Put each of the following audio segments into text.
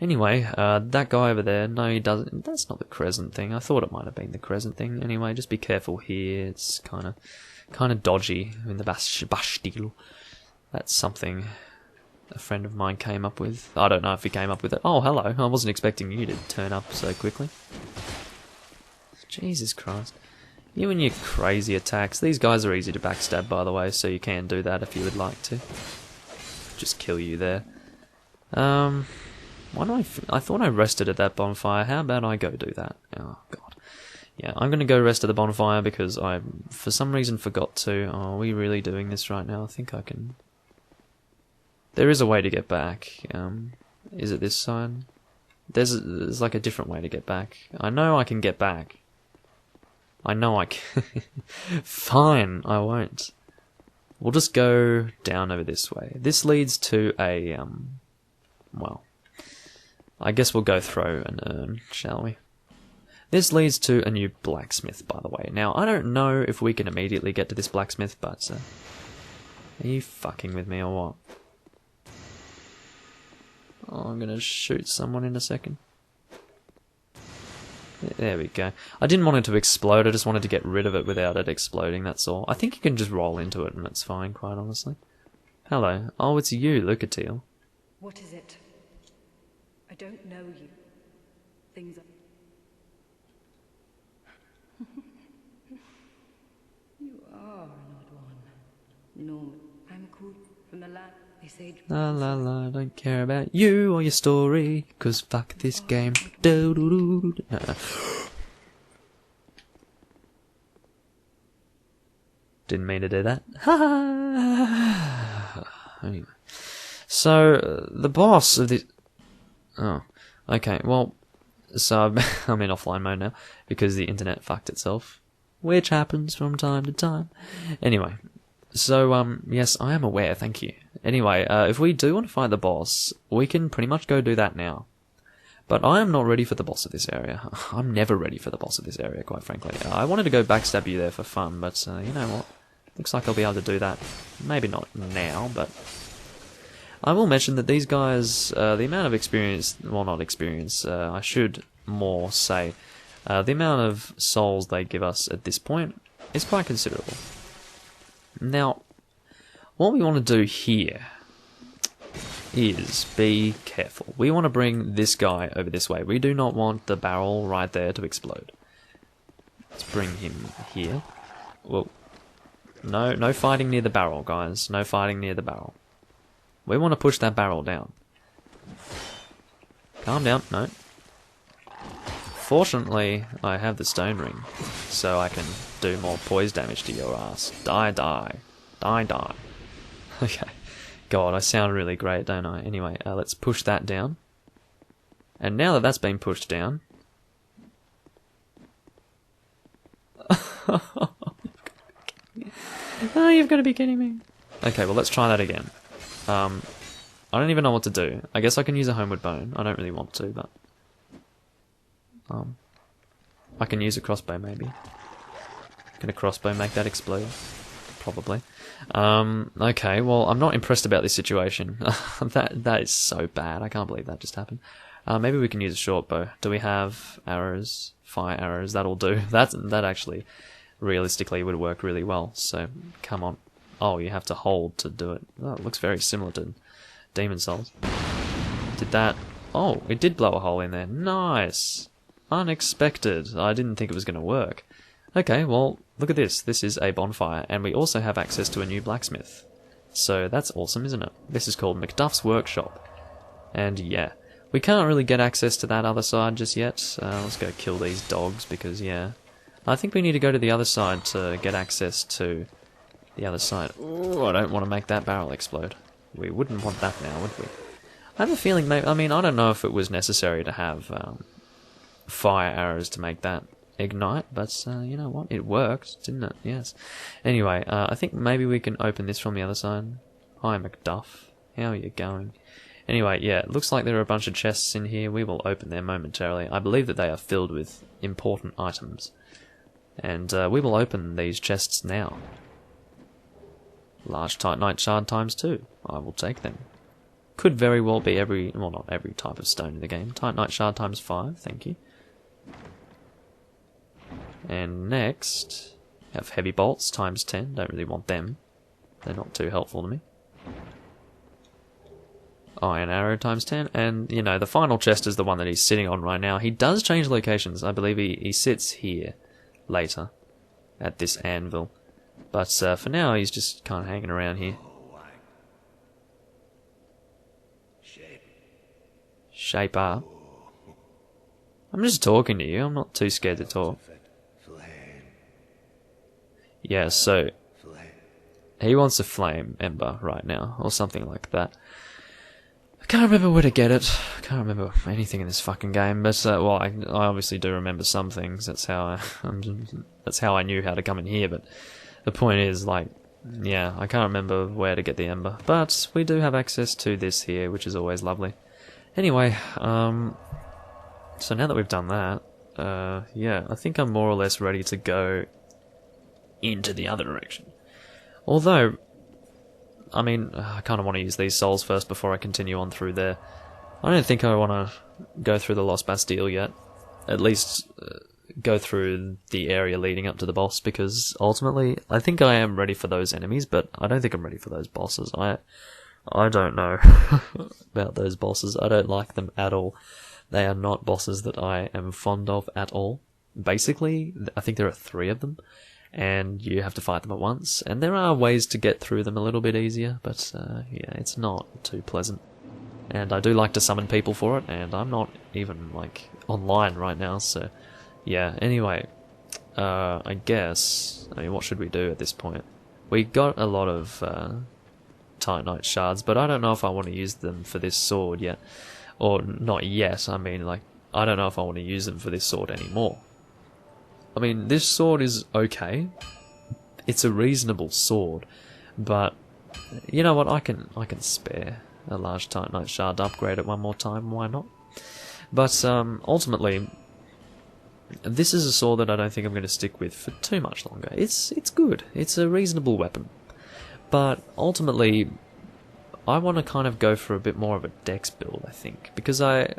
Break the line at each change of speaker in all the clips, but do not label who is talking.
Anyway, that guy over there, no he doesn't, that's not the crescent thing. I thought it might have been the crescent thing. Anyway, just be careful here, it's kinda dodgy in the Bastille. That's something a friend of mine came up with. I don't know if he came up with it. Oh, hello, I wasn't expecting you to turn up so quickly. Jesus Christ. You and your crazy attacks. These guys are easy to backstab, by the way, so you can do that if you would like to. Just kill you there. Why do I thought I rested at that bonfire. How about I go do that? Oh, God. Yeah, I'm going to go rest at the bonfire because I, for some reason, forgot to. Oh, are we really doing this right now? I think I can... There is a way to get back. Is it this side? There's like a different way to get back. I know I can get back. I know I can. Fine, I won't. We'll just go down over this way. This leads to a, well, I guess we'll go throw an urn, shall we? This leads to a new blacksmith, by the way. Now, I don't know if we can immediately get to this blacksmith, but, are you fucking with me or what? Oh, I'm gonna shoot someone in a second. There we go. I didn't want it to explode, I just wanted to get rid of it without it exploding, that's all. I think you can just roll into it and it's fine, quite honestly. Hello. Oh, it's you, Lucatiel.
What is it? I don't know you. Things are... You are an odd one. Norman. I'm cool from the lab. They say...
La la la, I don't care about you or your story, 'cause fuck this game. Do do do do. No. Didn't mean to do that. Anyway. So, the boss of this... Oh, okay, well, so I'm in offline mode now, because the internet fucked itself, which happens from time to time. Anyway, so, yes, I am aware, thank you. Anyway, if we do want to fight the boss, we can pretty much go do that now. But I am not ready for the boss of this area. I'm never ready for the boss of this area, quite frankly. I wanted to go backstab you there for fun, but, you know what? Looks like I'll be able to do that. Maybe not now, but... I will mention that these guys, the amount of experience, well not experience, I should more say, the amount of souls they give us at this point is quite considerable. Now, what we want to do here is be careful. We want to bring this guy over this way. We do not want the barrel right there to explode. Let's bring him here. Well, no fighting near the barrel, guys. No fighting near the barrel. We want to push that barrel down. Calm down, no. Fortunately, I have the stone ring, so I can do more poise damage to your ass. Die, die. Die, die. Okay. God, I sound really great, don't I? Anyway, let's push that down. And now that that's been pushed down... Oh, you've got to be kidding me. Okay, well, let's try that again. I don't even know what to do. I guess I can use a homeward bone. I don't really want to, but... I can use a crossbow, maybe. Can a crossbow make that explode? Probably. Okay, well, I'm not impressed about this situation. That is so bad. I can't believe that just happened. Maybe we can use a short bow. Do we have arrows? Fire arrows? That'll do. That actually, realistically, would work really well. So, come on. Oh, you have to hold to do it. Oh, it looks very similar to Demon Souls. Did that... Oh, it did blow a hole in there. Nice! Unexpected. I didn't think it was going to work. Okay, well, look at this. This is a bonfire, and we also have access to a new blacksmith. So that's awesome, isn't it? This is called McDuff's Workshop. And yeah, we can't really get access to that other side just yet. Let's go kill these dogs, because yeah. I think we need to go to the other side to get access to... the other side. Ooh, I don't want to make that barrel explode. We wouldn't want that now, would we? I have a feeling maybe... I mean, I don't know if it was necessary to have fire arrows to make that ignite, but you know what? It worked, didn't it? Yes. Anyway, I think maybe we can open this from the other side. Hi, McDuff. How are you going? Anyway, yeah, it looks like there are a bunch of chests in here. We will open them momentarily. I believe that they are filled with important items. And we will open these chests now. Large titanite shard times 2. I will take them. Could very well be every, well, not every type of stone in the game. Titanite shard times 5, thank you. And next, have heavy bolts times 10. Don't really want them. They're not too helpful to me. Iron arrow times 10. And, you know, the final chest is the one that he's sitting on right now. He does change locations. I believe he sits here later at this anvil. But for now, he's just kind of hanging around here. Shape up. I'm just talking to you. I'm not too scared to talk. Yeah, so he wants a flame ember right now, or something like that. I can't remember where to get it. I can't remember anything in this fucking game, but well, I obviously do remember some things. That's how that's how I knew how to come in here. But the point is, like, yeah, I can't remember where to get the ember, but we do have access to this here, which is always lovely. Anyway, so now that we've done that, yeah, I think I'm more or less ready to go into the other direction. Although, I mean, I kind of want to use these souls first before I continue on through there. I don't think I want to go through the Lost Bastille yet. At least go through the area leading up to the boss, because ultimately, I think I am ready for those enemies, but I don't think I'm ready for those bosses. I don't know about those bosses. I don't like them at all. They are not bosses that I am fond of at all. Basically, I think there are 3 of them, and you have to fight them at once. And there are ways to get through them a little bit easier, but yeah, it's not too pleasant. And I do like to summon people for it, and I'm not even, like, online right now, so yeah. Anyway, I guess, I mean, what should we do at this point? We got a lot of Titanite shards, but I don't know if I want to use them for this sword yet. Or not yet, I mean, like, I don't know if I want to use them for this sword anymore. I mean, this sword is okay. It's a reasonable sword, but you know what, I can spare a large Titanite shard to upgrade it one more time, why not? But ultimately, this is a sword that I don't think I'm going to stick with for too much longer. It's good, it's a reasonable weapon. But ultimately, I want to kind of go for a bit more of a DEX build, I think, because I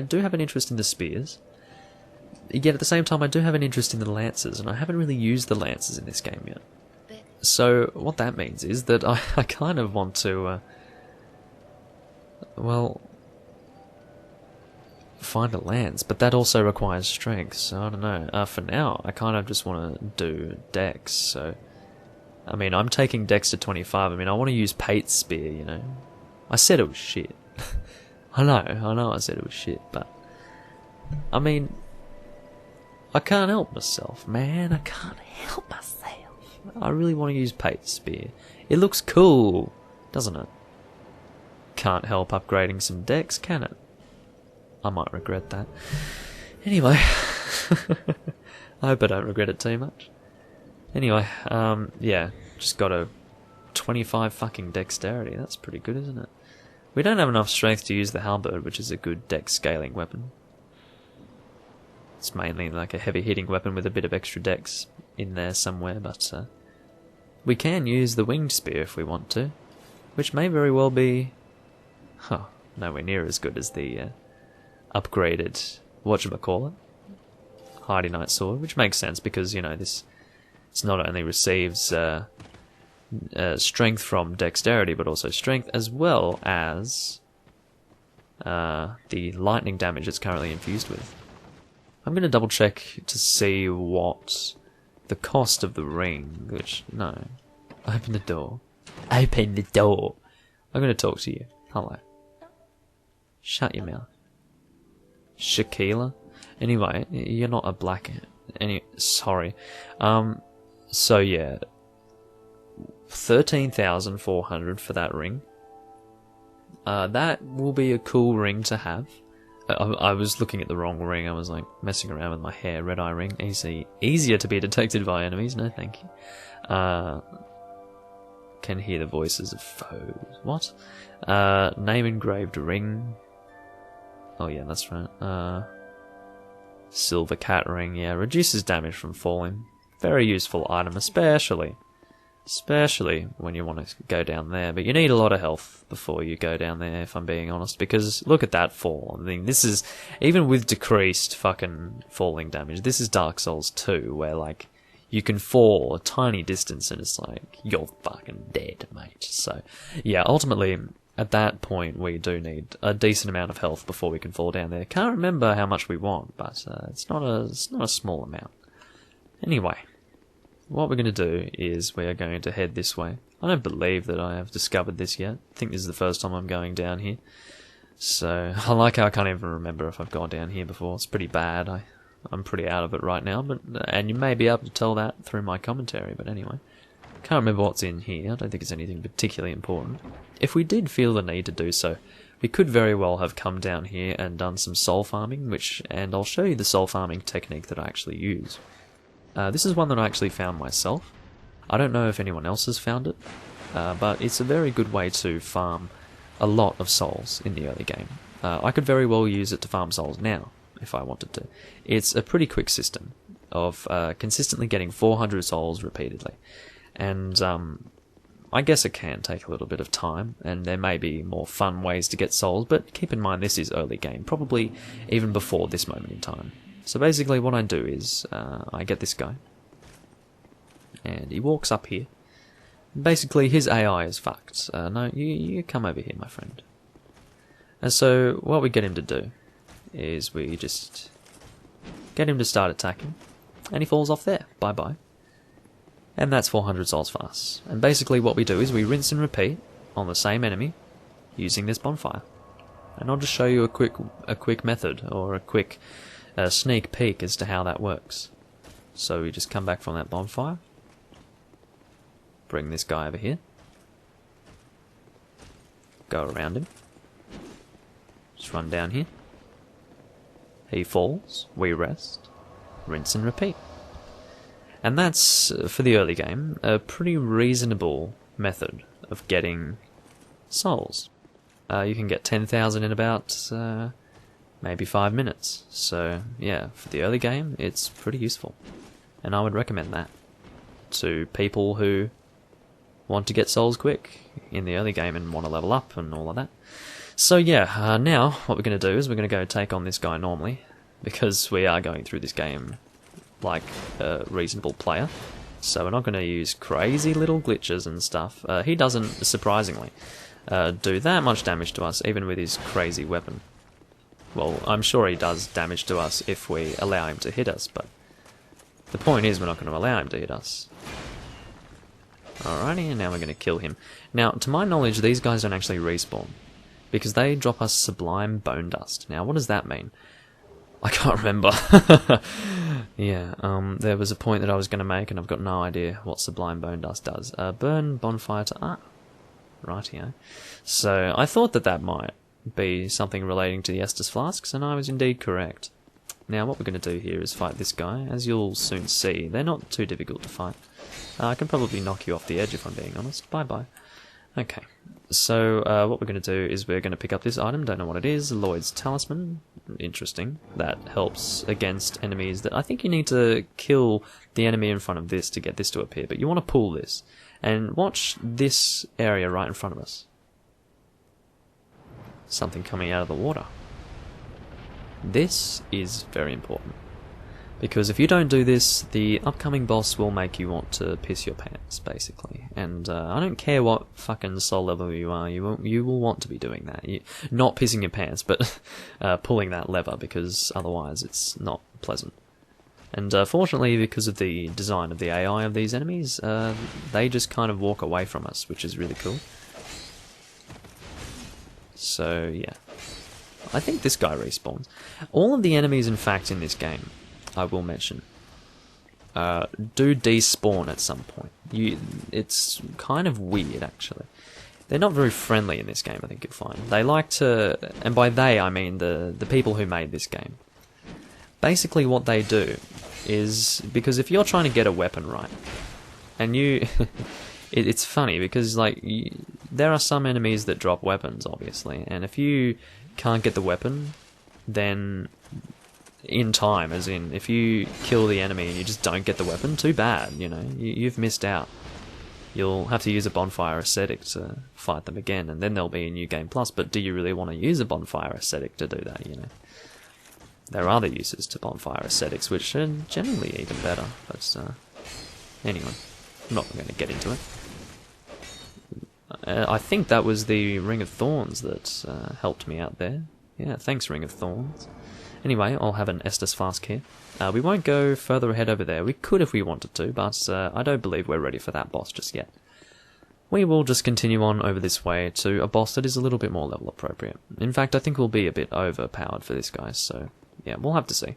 do have an interest in the spears, yet at the same time I do have an interest in the lances, and I haven't really used the lances in this game yet. So what that means is that I kind of want to, well, find a lance, but that also requires strength, so I don't know. For now, I kind of just want to do DEX, so I mean, I'm taking DEX to 25. I mean, I want to use Pate's spear, you know. I said it was shit. I know I said it was shit, but I mean, I can't help myself, man. I can't help myself. I really want to use Pate's spear. It looks cool, doesn't it? Can't help upgrading some DEX, can it? I might regret that. Anyway, I hope I don't regret it too much. Anyway, yeah, just got a 25 fucking dexterity. That's pretty good, isn't it? We don't have enough strength to use the halberd, which is a good dex scaling weapon. It's mainly like a heavy hitting weapon with a bit of extra dex in there somewhere, but we can use the winged spear if we want to, which may very well be nowhere near as good as the upgraded whatchamacallit, Heide Knight sword, which makes sense because, you know, this not only receives strength from dexterity, but also strength, as well as the lightning damage it's currently infused with. I'm going to double check to see what the cost of the ring, which, no, open the door. Open the door. I'm going to talk to you. Hello. Shut your mouth. Shaquila? Anyway, you're not a black... sorry. So yeah, 13,400 for that ring. That will be a cool ring to have. I was looking at the wrong ring. I was like messing around with my hair. Red eye ring, easier to be detected by enemies. No, thank you. Can hear the voices of foes. What? Name engraved ring. Oh yeah, that's right. Silver cat ring. Yeah, reduces damage from falling. Very useful item, especially Especially when you want to go down there. But you need a lot of health before you go down there, if I'm being honest. Because look at that fall. I mean, this is, even with decreased fucking falling damage, this is Dark Souls 2, where, like, you can fall a tiny distance and it's like, you're fucking dead, mate. So, yeah, ultimately, at that point, we do need a decent amount of health before we can fall down there. Can't remember how much we want, but it's not a small amount. Anyway. What we're going to do is we are going to head this way. I don't believe that I have discovered this yet. I think this is the first time I'm going down here. So, I like how I can't even remember if I've gone down here before. It's pretty bad. I'm pretty out of it right now, and you may be able to tell that through my commentary, but anyway. Can't remember what's in here. I don't think it's anything particularly important. If we did feel the need to do so, we could very well have come down here and done some soul farming, and I'll show you the soul farming technique that I actually use. This is one that I actually found myself. I don't know if anyone else has found it, but it's a very good way to farm a lot of souls in the early game. I could very well use it to farm souls now, if I wanted to. It's a pretty quick system of consistently getting 400 souls repeatedly. And I guess it can take a little bit of time, and there may be more fun ways to get souls, but keep in mind this is early game, probably even before this moment in time. So basically what I do is, I get this guy, and he walks up here. Basically his AI is fucked. No, you come over here, my friend. And so what we get him to do is we just get him to start attacking, and he falls off there. Bye-bye. And that's 400 souls for us. And basically what we do is we rinse and repeat on the same enemy using this bonfire. And I'll just show you a quick method, or a quick sneak peek as to how that works. So we just come back from that bonfire, bring this guy over here, go around him, just run down here, he falls, we rest, rinse and repeat. And that's, for the early game, a pretty reasonable method of getting souls. You can get 10,000 in about maybe 5 minutes. So, yeah, for the early game, it's pretty useful. And I would recommend that to people who want to get souls quick in the early game and want to level up and all of that. So, yeah, now what we're going to do is we're going to go take on this guy normally, because we are going through this game like a reasonable player. So we're not going to use crazy little glitches and stuff. He doesn't, surprisingly, do that much damage to us, even with his crazy weapon. Well, I'm sure he does damage to us if we allow him to hit us, but the point is we're not going to allow him to hit us. Alrighty, and now we're going to kill him. Now, to my knowledge, these guys don't actually respawn, because they drop us sublime bone dust. Now, what does that mean? I can't remember. Yeah, there was a point that I was going to make, and I've got no idea what sublime bone dust does. Burn bonfire to... rightio. So, I thought that might be something relating to the Estus flasks, and I was indeed correct. Now what we're going to do here is fight this guy. As you'll soon see, they're not too difficult to fight. I can probably knock you off the edge if I'm being honest. Bye-bye. Okay, so what we're going to do is we're going to pick up this item, don't know what it is, Lloyd's Talisman. Interesting. That helps against enemies that... I think you need to kill the enemy in front of this to get this to appear, but you want to pull this. And watch this area right in front of us. Something coming out of the water. This is very important, because if you don't do this, the upcoming boss will make you want to piss your pants, basically. And I don't care what fucking soul level you are, you will want to be doing that. Not pissing your pants, but pulling that lever, because otherwise it's not pleasant. And fortunately, because of the design of the AI of these enemies, they just kind of walk away from us, which is really cool. So, yeah. I think this guy respawns. All of the enemies, in fact, in this game, I will mention, do despawn at some point. It's kind of weird, actually. They're not very friendly in this game, I think you'll find. They like to... And by they, I mean the people who made this game. Basically, what they do is... Because if you're trying to get a weapon right, and you... it's funny, because, like, there are some enemies that drop weapons, obviously, and if you can't get the weapon, then in time, as in, if you kill the enemy and you just don't get the weapon, too bad, you know, you've missed out. you'll have to use a bonfire ascetic to fight them again, and then there'll be a new game plus. But do you really want to use a bonfire ascetic to do that, you know? There are other uses to bonfire ascetics, which are generally even better, but anyway, I'm not going to get into it. I think that was the Ring of Thorns that helped me out there. Yeah, thanks Ring of Thorns. Anyway, I'll have an Estus Flask here. We won't go further ahead over there. We could if we wanted to, but I don't believe we're ready for that boss just yet. We will just continue on over this way to a boss that is a little bit more level appropriate. In fact, I think we'll be a bit overpowered for this guy, so yeah, we'll have to see.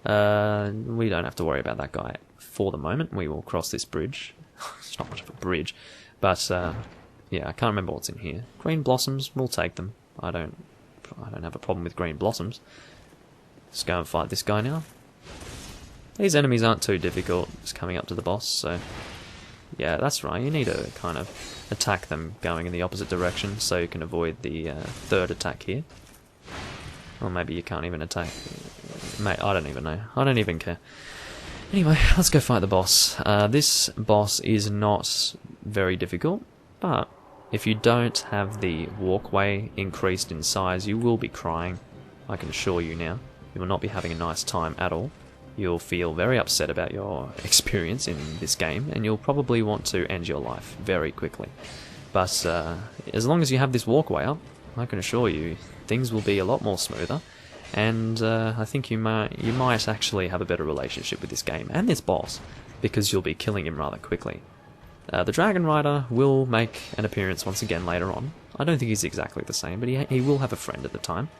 We don't have to worry about that guy for the moment. We will cross this bridge. It's not much of a bridge, but yeah, I can't remember what's in here. Green blossoms, we'll take them. I don't have a problem with green blossoms. Let's go and fight this guy now. These enemies aren't too difficult, just coming up to the boss, so yeah, that's right, you need to kind of attack them going in the opposite direction so you can avoid the third attack here. Or maybe you can't even attack. Mate, I don't even know. I don't even care. Anyway, let's go fight the boss. This boss is not very difficult, but if you don't have the walkway increased in size, you will be crying. I can assure you now. You will not be having a nice time at all. You'll feel very upset about your experience in this game, and you'll probably want to end your life very quickly. But as long as you have this walkway up, I can assure you things will be a lot more smoother, and I think you might actually have a better relationship with this game and this boss, because you'll be killing him rather quickly. The Dragonrider will make an appearance once again later on. I don't think he's exactly the same, but he will have a friend at the time.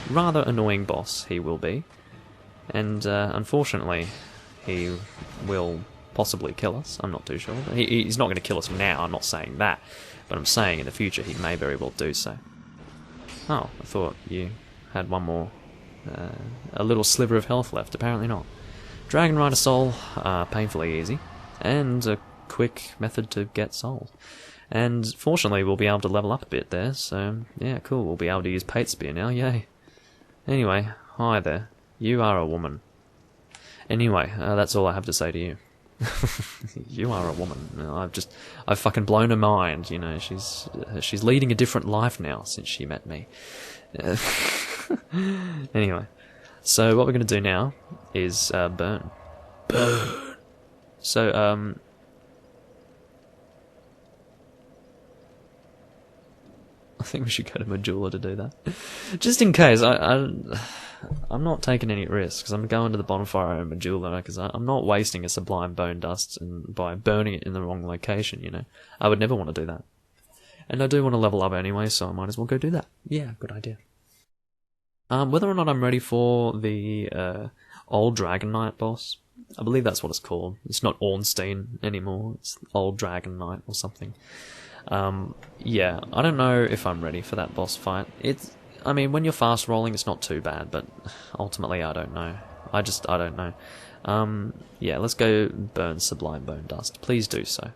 Rather annoying boss he will be, and unfortunately he will possibly kill us. I'm not too sure. He's not going to kill us now, I'm not saying that, but I'm saying in the future he may very well do so. Oh, I thought you had one more, a little sliver of health left. Apparently not. Dragonrider soul, painfully easy, and a quick method to get souls. And fortunately we'll be able to level up a bit there, so yeah, cool, we'll be able to use Pate Spear now, yay. Anyway, hi there. You are a woman. Anyway, that's all I have to say to you. You are a woman. I've fucking blown her mind, you know, she's leading a different life now since she met me. Anyway, so what we're going to do now is burn. Burn! So, I think we should go to Majula to do that. Just in case, I'm not taking any risks. I'm going to the bonfire in Majula because I'm not wasting a sublime bone dust by burning it in the wrong location, you know. I would never want to do that. And I do want to level up anyway, so I might as well go do that. Yeah, good idea. Whether or not I'm ready for the Old Dragon Knight boss, I believe that's what it's called. It's not Ornstein anymore, it's Old Dragon Knight or something. Yeah, I don't know if I'm ready for that boss fight. I mean, when you're fast rolling, it's not too bad, but ultimately, I don't know. I don't know. Yeah, let's go burn Sublime Bone Dust. Please do so.